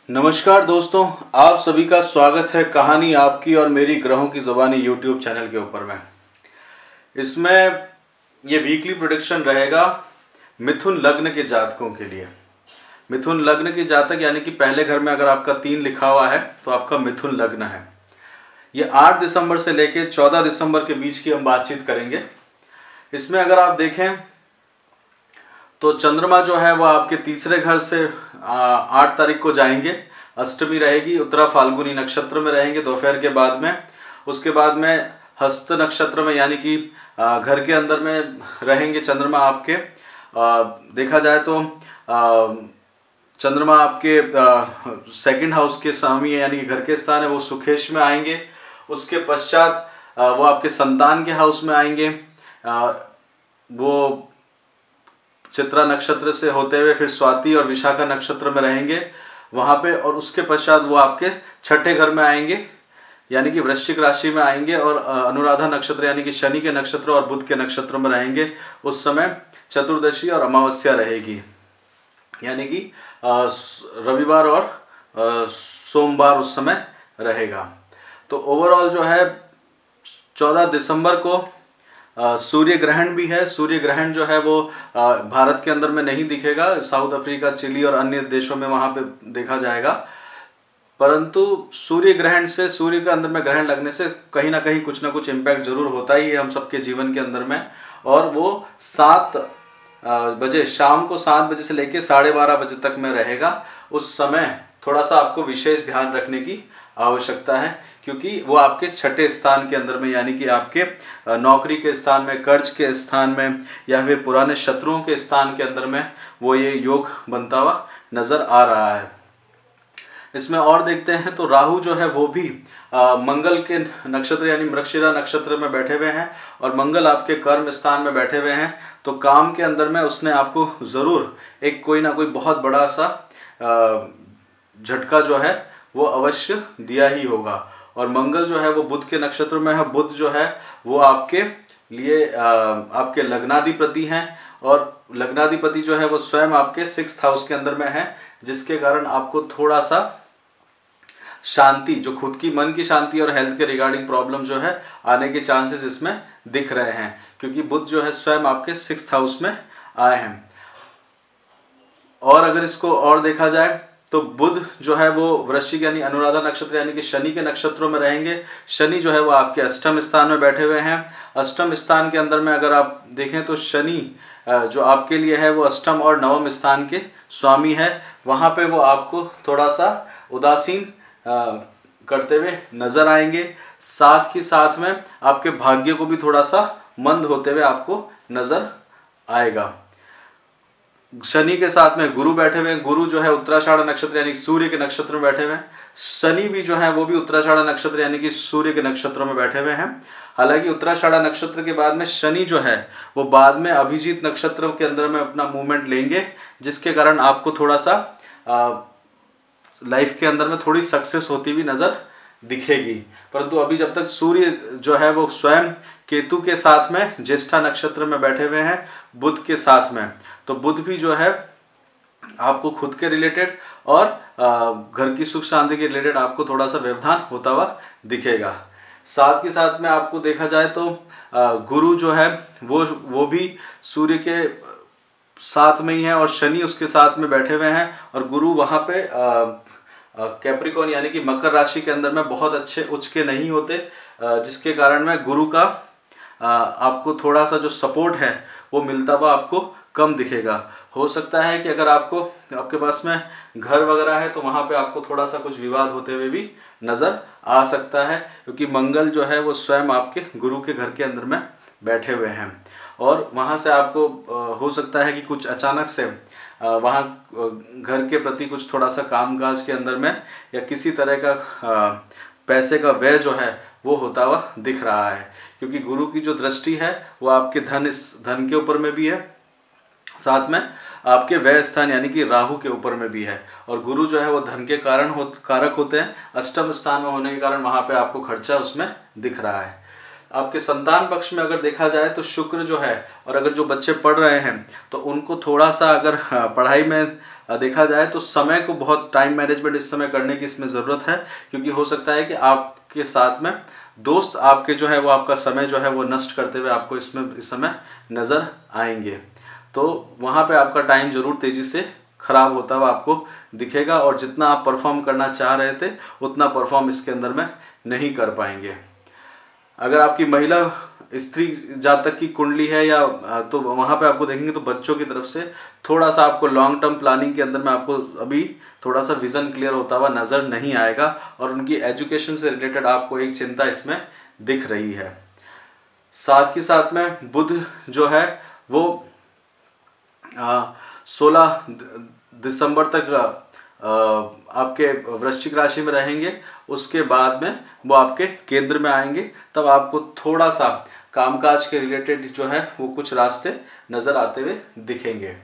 नमस्कार दोस्तों, आप सभी का स्वागत है कहानी आपकी और मेरी ग्रहों की ज़बानी यूट्यूब चैनल के ऊपर में। इसमें ये वीकली प्रेडिक्शन रहेगा मिथुन लग्न के जातकों के लिए। मिथुन लग्न के जातक यानी कि पहले घर में अगर आपका 3 लिखा हुआ है तो आपका मिथुन लग्न है। ये 8 दिसंबर से लेकर 14 दिसंबर के बीच की हम बातचीत करेंगे। इसमें अगर आप देखें तो चंद्रमा जो है वो आपके तीसरे घर से 8 तारीख को जाएंगे। अष्टमी रहेगी, उत्तरा फाल्गुनी नक्षत्र में रहेंगे दोपहर के बाद में। उसके बाद में हस्त नक्षत्र में यानी कि घर के अंदर में रहेंगे चंद्रमा आपके। देखा जाए तो चंद्रमा आपके सेकंड हाउस के स्वामी है यानी कि घर के स्थान है, वो सुखेश में आएंगे। उसके पश्चात वो आपके संतान के हाउस में आएंगे। वो चित्रा नक्षत्र से होते हुए फिर स्वाति और विशाखा नक्षत्र में रहेंगे वहां पे, और उसके पश्चात वो आपके छठे घर में आएंगे यानी कि वृश्चिक राशि में आएंगे और अनुराधा नक्षत्र यानी कि शनि के नक्षत्र और बुध के नक्षत्र में रहेंगे। उस समय चतुर्दशी और अमावस्या रहेगी यानी कि रविवार और सोमवार उस समय रहेगा। तो ओवरऑल जो है 14 दिसंबर को सूर्य ग्रहण भी है। सूर्य ग्रहण जो है वो भारत के अंदर में नहीं दिखेगा, साउथ अफ्रीका, चिली और अन्य देशों में वहां पे देखा जाएगा। परंतु सूर्य ग्रहण से, सूर्य के अंदर में ग्रहण लगने से कहीं ना कहीं कुछ ना कुछ इम्पैक्ट जरूर होता ही है हम सबके जीवन के अंदर में। और वो 7 बजे, शाम को 7 बजे से लेकर 12:30 बजे तक में रहेगा। उस समय थोड़ा सा आपको विशेष ध्यान रखने की आवश्यकता है, क्योंकि वो आपके छठे स्थान के अंदर में यानी कि आपके नौकरी के स्थान में, कर्ज के स्थान में या फिर पुराने शत्रुओं के स्थान के अंदर में वो ये योग बनता हुआ नजर आ रहा है। इसमें और देखते हैं तो राहु जो है वो भी मंगल के नक्षत्र यानी मृगशिरा नक्षत्र में बैठे हुए हैं और मंगल आपके कर्म स्थान में बैठे हुए हैं। तो काम के अंदर में उसने आपको जरूर एक कोई ना कोई बहुत बड़ा सा झटका जो है वो अवश्य दिया ही होगा। और मंगल जो है वो बुध के नक्षत्र में है। बुध जो है वो आपके लिए आपके लग्नाधिपति हैं और लग्नाधिपति जो है वो स्वयं आपके 6th हाउस के अंदर में है, जिसके कारण आपको थोड़ा सा शांति, जो खुद की मन की शांति और हेल्थ के रिगार्डिंग प्रॉब्लम जो है आने के चांसेस इसमें दिख रहे हैं, क्योंकि बुध जो है स्वयं आपके 6th हाउस में आए हैं। और अगर इसको और देखा जाए तो बुध जो है वो वृश्चिक यानी अनुराधा नक्षत्र यानी कि शनि के नक्षत्रों में रहेंगे। शनि जो है वो आपके अष्टम स्थान में बैठे हुए हैं। अष्टम स्थान के अंदर में अगर आप देखें तो शनि जो आपके लिए है वो अष्टम और नवम स्थान के स्वामी है। वहां पे वो आपको थोड़ा सा उदासीन करते हुए नजर आएंगे। साथ ही साथ में आपके भाग्य को भी थोड़ा सा मंद होते हुए आपको नजर आएगा। शनि के साथ में गुरु बैठे हुए हैं। गुरु जो है उत्तराषाढ़ नक्षत्र यानी सूर्य के नक्षत्र में बैठे हुए हैं। शनि भी जो है वो भी उत्तराषाढ़ नक्षत्र यानी कि सूर्य के नक्षत्र में बैठे हुए हैं। हालांकि उत्तराषाढ़ नक्षत्र के बाद में शनि जो है वो बाद में अभिजीत नक्षत्र के अंदर में अपना मूवमेंट लेंगे, जिसके कारण आपको थोड़ा सा लाइफ के अंदर में थोड़ी सक्सेस होती हुई नजर दिखेगी। परंतु अभी जब तक सूर्य जो है वो स्वयं केतु के साथ में ज्येष्ठा नक्षत्र में बैठे हुए हैं, बुध के साथ में, तो बुध भी जो है आपको खुद के रिलेटेड और घर की सुख शांति के रिलेटेड आपको थोड़ा सा व्यवधान होता हुआ दिखेगा। साथ ही साथ में आपको देखा जाए तो गुरु जो है वो भी सूर्य के साथ में ही है और शनि उसके साथ में बैठे हुए हैं। और गुरु वहां पे कैप्रिकॉर्न यानी कि मकर राशि के अंदर में बहुत अच्छे उच्च के नहीं होते, जिसके कारण में गुरु का आपको थोड़ा सा जो सपोर्ट है वो मिलता हुआ आपको कम दिखेगा। हो सकता है कि अगर आपके पास में घर वगैरह है तो वहां पे आपको थोड़ा सा कुछ विवाद होते हुए भी नजर आ सकता है, क्योंकि मंगल जो है वो स्वयं आपके गुरु के घर के अंदर में बैठे हुए हैं। और वहां से आपको हो सकता है कि कुछ अचानक से वहाँ घर के प्रति कुछ थोड़ा सा कामकाज के अंदर में या किसी तरह का पैसे का व्यय जो है वो होता हुआ दिख रहा है, क्योंकि गुरु की जो दृष्टि है वो आपके धन के ऊपर में भी है, साथ में आपके व्यय स्थान यानी कि राहु के ऊपर में भी है। और गुरु जो है वो धन के कारक होते हैं। अष्टम स्थान में होने के कारण वहां पे आपको खर्चा उसमें दिख रहा है। आपके संतान पक्ष में अगर देखा जाए तो शुक्र जो है, और अगर जो बच्चे पढ़ रहे हैं तो उनको थोड़ा सा अगर पढ़ाई में देखा जाए तो समय को बहुत टाइम मैनेजमेंट इस समय करने की इसमें ज़रूरत है, क्योंकि हो सकता है कि आपके साथ में दोस्त आपके जो है वो आपका समय जो है वो नष्ट करते हुए आपको इसमें इस समय नज़र आएंगे। तो वहाँ पे आपका टाइम ज़रूर तेज़ी से खराब होता हुआ आपको दिखेगा, और जितना आप परफॉर्म करना चाह रहे थे उतना परफॉर्म इसके अंदर में नहीं कर पाएंगे। अगर आपकी महिला स्त्री जातक की कुंडली है या तो वहाँ पे आपको देखेंगे तो बच्चों की तरफ से थोड़ा सा आपको लॉन्ग टर्म प्लानिंग के अंदर में आपको अभी थोड़ा सा विजन क्लियर होता हुआ नज़र नहीं आएगा, और उनकी एजुकेशन से रिलेटेड आपको एक चिंता इसमें दिख रही है। साथ ही साथ में बुध जो है वो 16 दिसंबर तक आपके वृश्चिक राशि में रहेंगे। उसके बाद में वो आपके केंद्र में आएंगे, तब आपको थोड़ा सा कामकाज के रिलेटेड जो है वो कुछ रास्ते नज़र आते हुए दिखेंगे।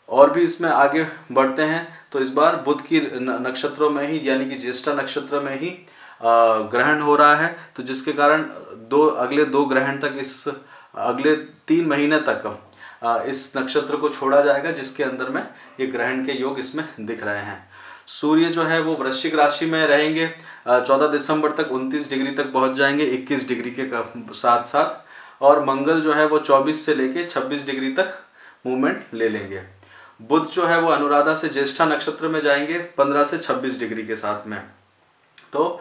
और भी इसमें आगे बढ़ते हैं तो इस बार बुध की नक्षत्रों में ही यानी कि ज्येष्ठा नक्षत्र में ही ग्रहण हो रहा है, तो जिसके कारण अगले दो ग्रहण तक इस अगले 3 महीने तक इस नक्षत्र को छोड़ा जाएगा, जिसके अंदर में ये ग्रहण के योग इसमें दिख रहे हैं। सूर्य जो है वो वृश्चिक राशि में रहेंगे 14 दिसंबर तक, 29 डिग्री तक पहुंच जाएंगे 21 डिग्री के साथ साथ, और मंगल जो है वो 24 से लेके 26 डिग्री तक मूवमेंट ले लेंगे। बुध जो है वो अनुराधा से ज्येष्ठा नक्षत्र में जाएंगे 15 से 26 डिग्री के साथ में। तो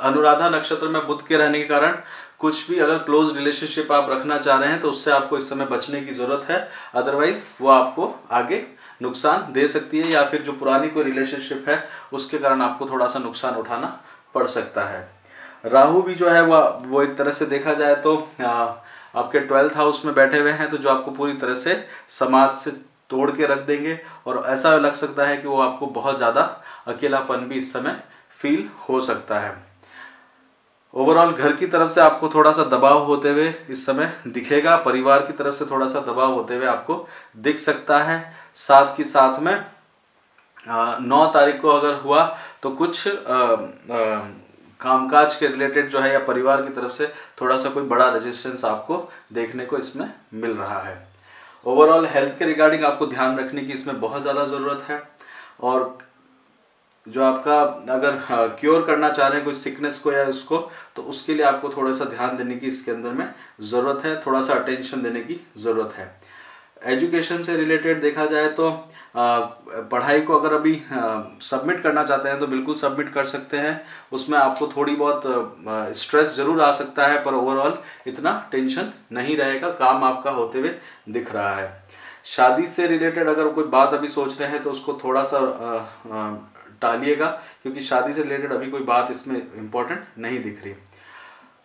अनुराधा नक्षत्र में बुध के रहने के कारण कुछ भी अगर क्लोज रिलेशनशिप आप रखना चाह रहे हैं तो उससे आपको इस समय बचने की जरूरत है, अदरवाइज वो आपको आगे नुकसान दे सकती है, या फिर जो पुरानी कोई रिलेशनशिप है उसके कारण आपको थोड़ा सा नुकसान उठाना पड़ सकता है। राहु भी जो है वो एक तरह से देखा जाए तो आपके 12th हाउस में बैठे हुए हैं, तो जो आपको पूरी तरह से समाज से तोड़ के रख देंगे, और ऐसा लग सकता है कि वो आपको बहुत ज़्यादा अकेलापन भी इस समय फील हो सकता है। ओवरऑल घर की तरफ से आपको थोड़ा सा दबाव होते हुए इस समय दिखेगा, परिवार की तरफ से थोड़ा सा दबाव होते हुए आपको दिख सकता है। साथ ही साथ में 9 तारीख को अगर हुआ तो कुछ कामकाज के रिलेटेड जो है या परिवार की तरफ से थोड़ा सा कोई बड़ा रेजिस्टेंस आपको देखने को इसमें मिल रहा है। ओवरऑल हेल्थ के रिगार्डिंग आपको ध्यान रखने की इसमें बहुत ज़्यादा ज़रूरत है, और जो आपका अगर क्योर करना चाह रहे हैं कोई सिकनेस को या उसको, तो उसके लिए आपको थोड़ा सा ध्यान देने की इसके अंदर में ज़रूरत है, थोड़ा सा अटेंशन देने की ज़रूरत है। एजुकेशन से रिलेटेड देखा जाए तो पढ़ाई को अगर अभी सबमिट करना चाहते हैं तो बिल्कुल सबमिट कर सकते हैं। उसमें आपको थोड़ी बहुत स्ट्रेस ज़रूर आ सकता है, पर ओवरऑल इतना टेंशन नहीं रहेगा, काम आपका होते हुए दिख रहा है। शादी से रिलेटेड अगर कोई बात अभी सोच रहे हैं तो उसको थोड़ा सा टालिएगा, क्योंकि शादी से रिलेटेड अभी कोई बात इसमें इम्पोर्टेंट नहीं दिख रही।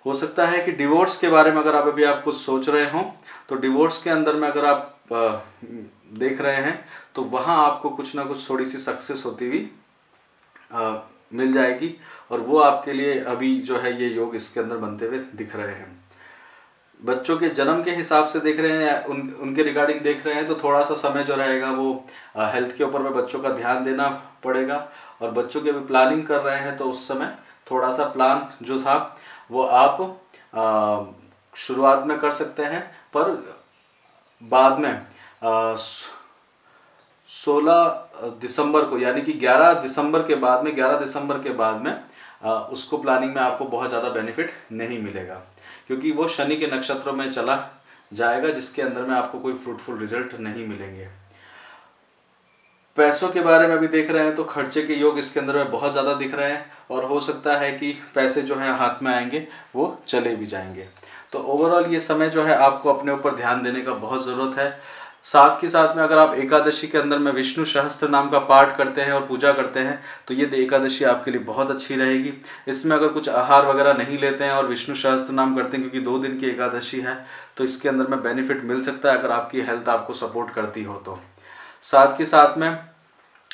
हो सकता है कि डिवोर्स के बारे में अगर आप अभी आप कुछ सोच रहे हो तो डिवोर्स के अंदर में अगर आप देख रहे हैं तो वहाँ आपको कुछ ना कुछ थोड़ी सी सक्सेस होती हुई मिल जाएगी, और वो आपके लिए अभी जो है ये योग इसके अंदर बनते हुए दिख रहे हैं। बच्चों के जन्म के हिसाब से देख रहे हैं, उनके रिगार्डिंग देख रहे हैं तो थोड़ा सा समय जो रहेगा वो हेल्थ के ऊपर में बच्चों का ध्यान देना पड़ेगा, और बच्चों की अभी प्लानिंग कर रहे हैं तो उस समय थोड़ा सा प्लान जो था वो आप शुरुआत में कर सकते हैं, पर बाद में 16 दिसंबर को यानी कि 11 दिसंबर के बाद में उसको प्लानिंग में आपको बहुत ज़्यादा बेनिफिट नहीं मिलेगा, क्योंकि वो शनि के नक्षत्रों में चला जाएगा, जिसके अंदर में आपको कोई फ्रूटफुल रिजल्ट नहीं मिलेंगे। पैसों के बारे में भी देख रहे हैं तो खर्चे के योग इसके अंदर में बहुत ज़्यादा दिख रहे हैं, और हो सकता है कि पैसे जो हैं हाथ में आएंगे वो चले भी जाएंगे। तो ओवरऑल ये समय जो है आपको अपने ऊपर ध्यान देने का बहुत ज़रूरत है। साथ के साथ में अगर आप एकादशी के अंदर में विष्णु सहस्त्र नाम का पाठ करते हैं और पूजा करते हैं तो ये एकादशी आपके लिए बहुत अच्छी रहेगी। इसमें अगर कुछ आहार वगैरह नहीं लेते हैं और विष्णु सहस्त्र नाम करते हैं, क्योंकि 2 दिन की एकादशी है, तो इसके अंदर में बेनिफिट मिल सकता है अगर आपकी हेल्थ आपको सपोर्ट करती हो तो। साथ के साथ में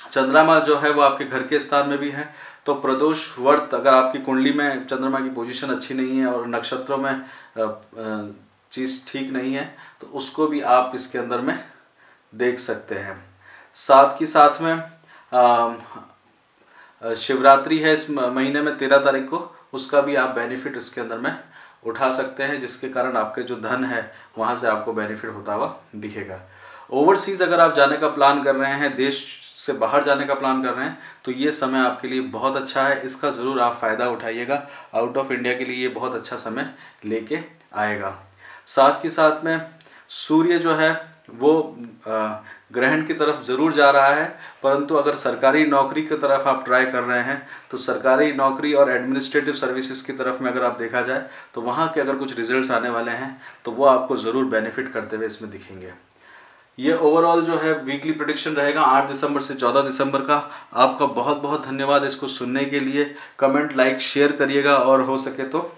चंद्रमा जो है वो आपके घर के स्थान में भी है, तो प्रदोष व्रत अगर आपकी कुंडली में चंद्रमा की पोजीशन अच्छी नहीं है और नक्षत्रों में चीज़ ठीक नहीं है तो उसको भी आप इसके अंदर में देख सकते हैं। साथ के साथ में शिवरात्रि है इस महीने में 13 तारीख को, उसका भी आप बेनिफिट इसके अंदर में उठा सकते हैं, जिसके कारण आपके जो धन है वहाँ से आपको बेनिफिट होता हुआ दिखेगा। ओवरसीज़ अगर आप जाने का प्लान कर रहे हैं, देश से बाहर जाने का प्लान कर रहे हैं तो ये समय आपके लिए बहुत अच्छा है, इसका ज़रूर आप फ़ायदा उठाइएगा। आउट ऑफ इंडिया के लिए ये बहुत अच्छा समय लेके आएगा। साथ ही साथ में सूर्य जो है वो ग्रहण की तरफ ज़रूर जा रहा है, परंतु अगर सरकारी नौकरी की तरफ आप ट्राई कर रहे हैं तो सरकारी नौकरी और एडमिनिस्ट्रेटिव सर्विसेज की तरफ में अगर आप देखा जाए तो वहाँ के अगर कुछ रिजल्ट्स आने वाले हैं तो वो आपको ज़रूर बेनिफिट करते हुए इसमें दिखेंगे। ये ओवरऑल जो है वीकली प्रेडिक्शन रहेगा 8 दिसंबर से 14 दिसंबर का। आपका बहुत बहुत धन्यवाद इसको सुनने के लिए। कमेंट, लाइक, शेयर करिएगा और हो सके तो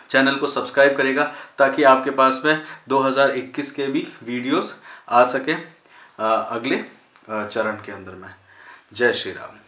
चैनल को सब्सक्राइब करेगा ताकि आपके पास में 2021 के भी वीडियोस आ सके अगले चरण के अंदर में। जय श्री राम।